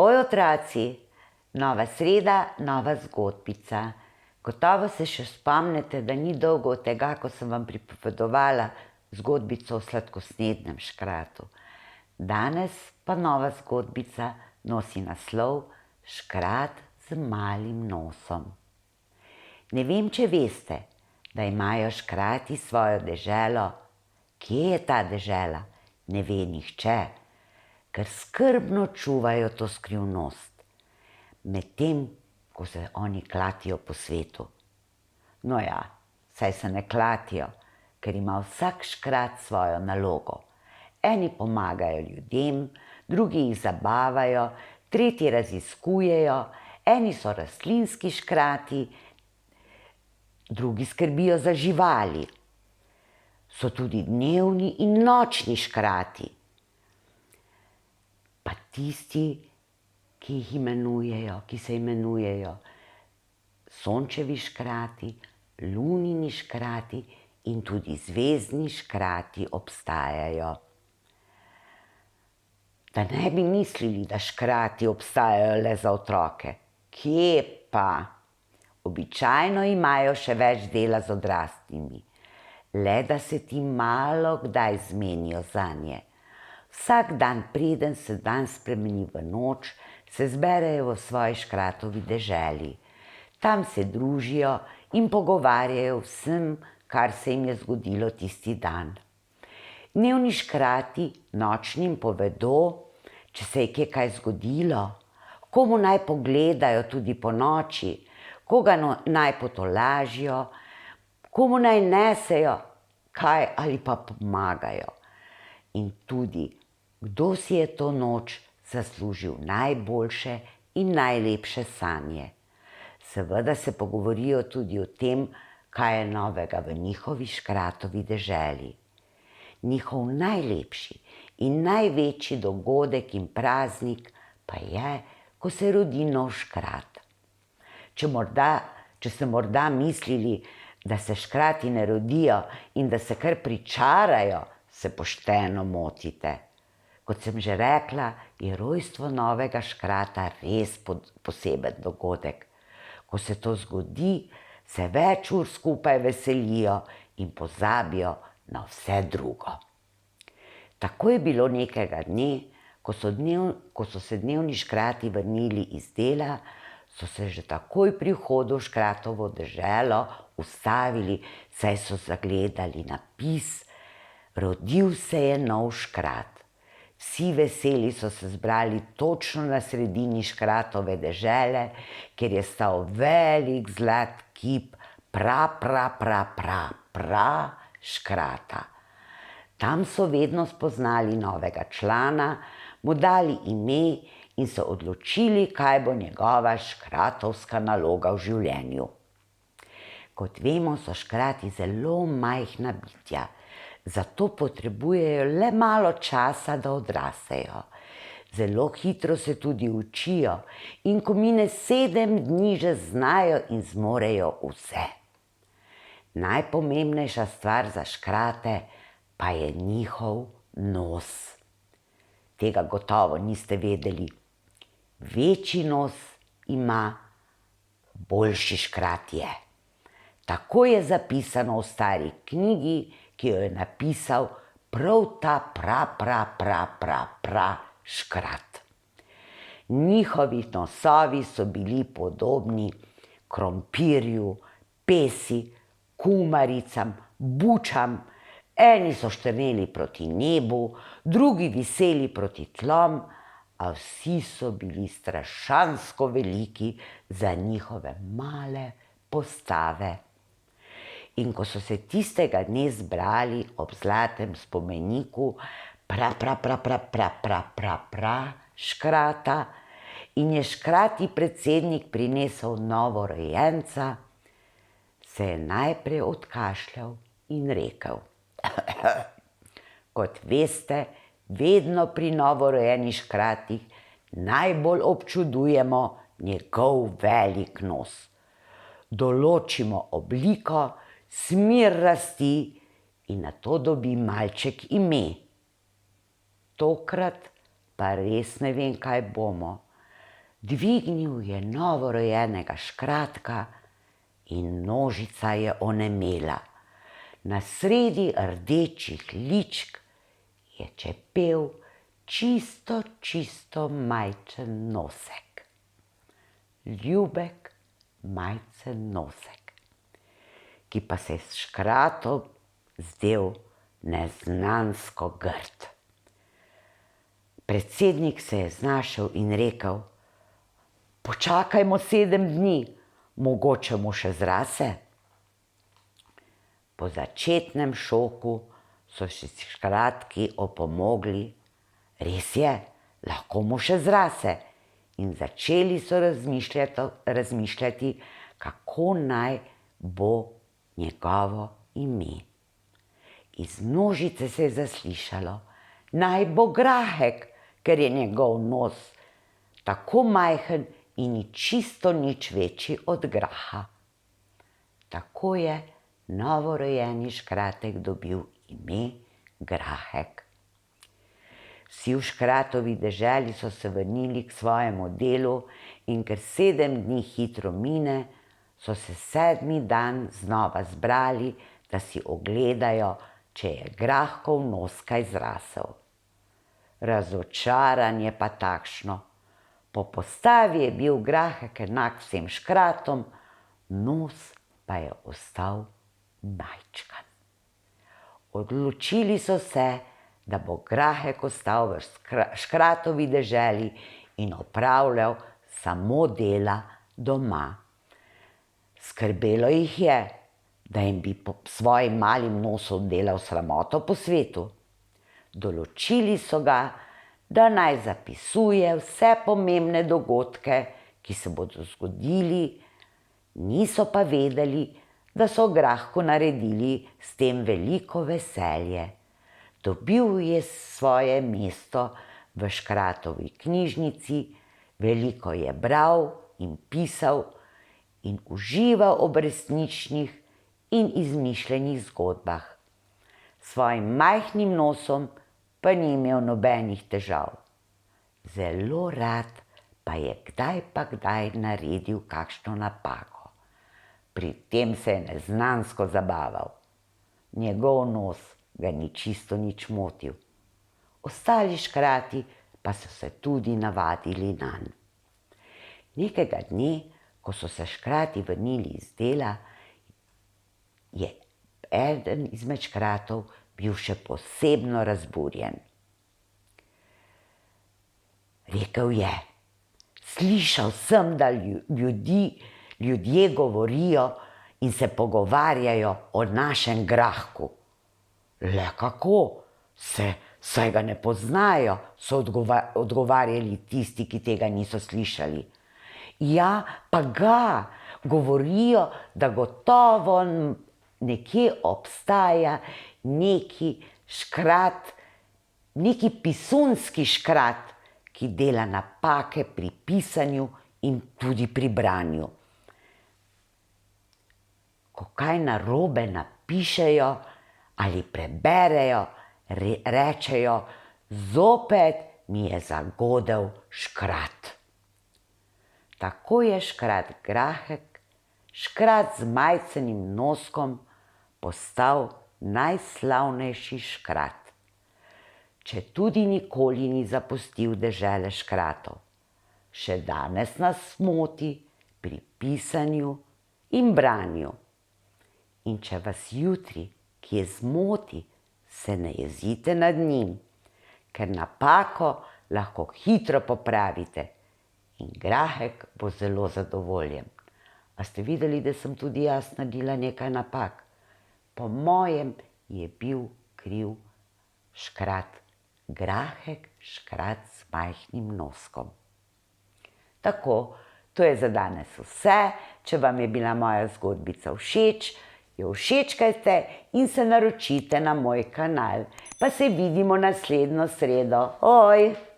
Oj, otroci, nova sreda, nova zgodbica. Gotovo se še spomnite, da ni dolgo od tega, ko sem vam pripovedovala zgodbico o sladkosnednem škratu. Danes pa nova zgodbica nosi naslov Škrat z malim nosom. Ne vem, če veste, da imajo škrati svojo deželo. Kje je ta dežela? Ne ve nihče, ker skrbno čuvajo to skrivnost, medtem ko se oni klatijo po svetu. No ja, saj se ne klatijo, ker ima vsak škrat svojo nalogo. Eni pomagajo ljudem, drugi jih zabavajo, tretji raziskujejo, eni so rastlinski škrati, drugi skrbijo za živali. So tudi dnevni in nočni škrati. Pa tisti, ki se imenujejo sončevi škrati, lunini škrati in tudi zvezdni škrati obstajajo. Da ne bi mislili, da škrati obstajajo le za otroke. Kje pa? Običajno imajo še več dela z odraslimi, le da se ti malo kdaj zmenijo zanje. Vsak dan, preden se dan spremeni v noč, se zberejo v svoji škratovi deželi. Tam se družijo in pogovarjajo vsem, kar se jim je zgodilo tisti dan. Dnevni škrati nočnim povedo, če se je kje kaj zgodilo, komu naj pogledajo tudi po noči, koga naj potolažijo, komu naj nesejo kaj ali pa pomagajo. In tudi, kdo si je to noč zaslužil najboljše in najlepše sanje. Seveda se pogovorijo tudi o tem, kaj je novega v njihovi škratovi deželi. Njihov najlepši in največji dogodek in praznik pa je, ko se rodi nov škrat. Če ste morda mislili, da se škrati ne rodijo in da se kar pričarajo, se pošteno motite. Kot sem že rekla, je rojstvo novega škrata res poseben dogodek. Ko se to zgodi, se več ur skupaj veselijo in pozabijo na vse drugo. Tako je bilo nekega dne, ko so se dnevni škrati vrnili iz dela, so se že takoj pri vhodu v škratovo deželo ustavili, saj so zagledali napis: Rodil se je nov škrat. Vsi veseli so se zbrali točno na sredini škratove dežele, kjer je stal velik zlat kip škrata. Tam so vedno spoznali novega člana, mu dali ime in se odločili, kaj bo njegova škratovska naloga v življenju. Kot vemo, so škrati zelo majhna bitja, zato potrebujejo le malo časa, da odrastejo. Zelo hitro se tudi učijo in ko mine 7 dni, že znajo in zmorejo vse. Najpomembnejša stvar za škrate pa je njihov nos. Tega gotovo niste vedeli. Večji nos ima, boljši škrat je. Tako je zapisano v stari knjigi, ki jo je napisal prav ta škrat. Njihovi nosovi so bili podobni krompirju, pesi, kumaricam, bučam. Eni so štrneli proti nebu, drugi viseli proti tlom, a vsi so bili strašansko veliki za njihove male postave. In ko so se tistega dne zbrali ob zlatem spomeniku škrata in je škrati predsednik prinesel novorojenca, se je najprej odkašljal in rekel: Kot veste, vedno pri novorojenih škratih najbolj občudujemo njegov velik nos. Določimo obliko, smer rasti in nato dobi malček ime. Tokrat pa res ne vem, kaj bomo. Dvignil je novorojenega škratka in nožica je onemela. Na sredi rdečih ličk je čepel čisto majčen nosek. Ljubek majcen nosek, ki pa se je s škratom zdel neznansko grd. Predsednik se je znašel in rekel: počakajmo 7 dni, mogoče mu še zrase. Po začetnem šoku so si škratki opomogli, res je, lahko mu še zrase, in začeli so razmišljati, kako naj bo njegovo ime. Iz množice se je zaslišalo: naj bo Grahek, ker je njegov nos tako majhen in ni čisto nič večji od graha. Tako je novorojeni škratek dobil ime Grahek. Vsi v škratovi deželi so se vrnili k svojemu delu in ker 7 dni hitro mine, so se 7. dan znova zbrali, da si ogledajo, če je Grahkov nos kaj zrasel. Razočaranje pa takšno. Po postavi je bil Grahek enak vsem škratom, nos pa je ostal majčkan. Odločili so se, da bo Grahek ostal v škratovi deželi in opravljal samo dela doma. Skrbelo jih je, da jim bi po svojim malim nosom delal sramoto po svetu. Določili so ga, da naj zapisuje vse pomembne dogodke, ki se bodo zgodili, niso pa vedeli, da so Grahku naredili s tem veliko veselje. Dobil je svoje mesto v škratovi knjižnici, veliko je bral in pisal in užival ob resničnih in izmišljenih zgodbah. S svojim majhnim nosom pa ni imel nobenih težav. Zelo rad pa je kdaj naredil kakšno napako. Pri tem se je neznansko zabaval. Njegov nos ga ni čisto nič motil. Ostali škrati pa so se tudi navadili nanj. Nekega dne, ko so se škrati vrnili iz dela, je eden izmed škratov bil še posebno razburjen. Rekel je: slišal sem, da ljudje govorijo in se pogovarjajo o našem Grahku. Le kako? Saj ga ne poznajo, so odgovarjali tisti, ki tega niso slišali. Ja, pa ga, govorijo, da gotovo nekje obstaja neki škrat, neki pisunski škrat, ki dela napake pri pisanju in tudi pri branju. Ko kaj narobe napišejo ali preberejo, rečejo: zopet mi je zagodel škrat. Tako je škrat Grahek, škrat z majcenim noskom, postal najslavnejši škrat. Četudi nikoli ni zapustil dežele škratov. Še danes nas moti pri pisanju in branju. In če vas jutri kje zmoti, se ne jezite nad njim, ker napako lahko hitro popravite in Grahek bo zelo zadovoljen. A ste videli, da sem tudi jaz naredila nekaj napak? Po mojem je bil kriv škrat Grahek, škrat z majhnim noskom. Tako, to je za danes vse. Če vam je bila moja zgodbica všeč, jo všečkajte in se naročite na moj kanal. Pa se vidimo naslednjo sredo. Oj!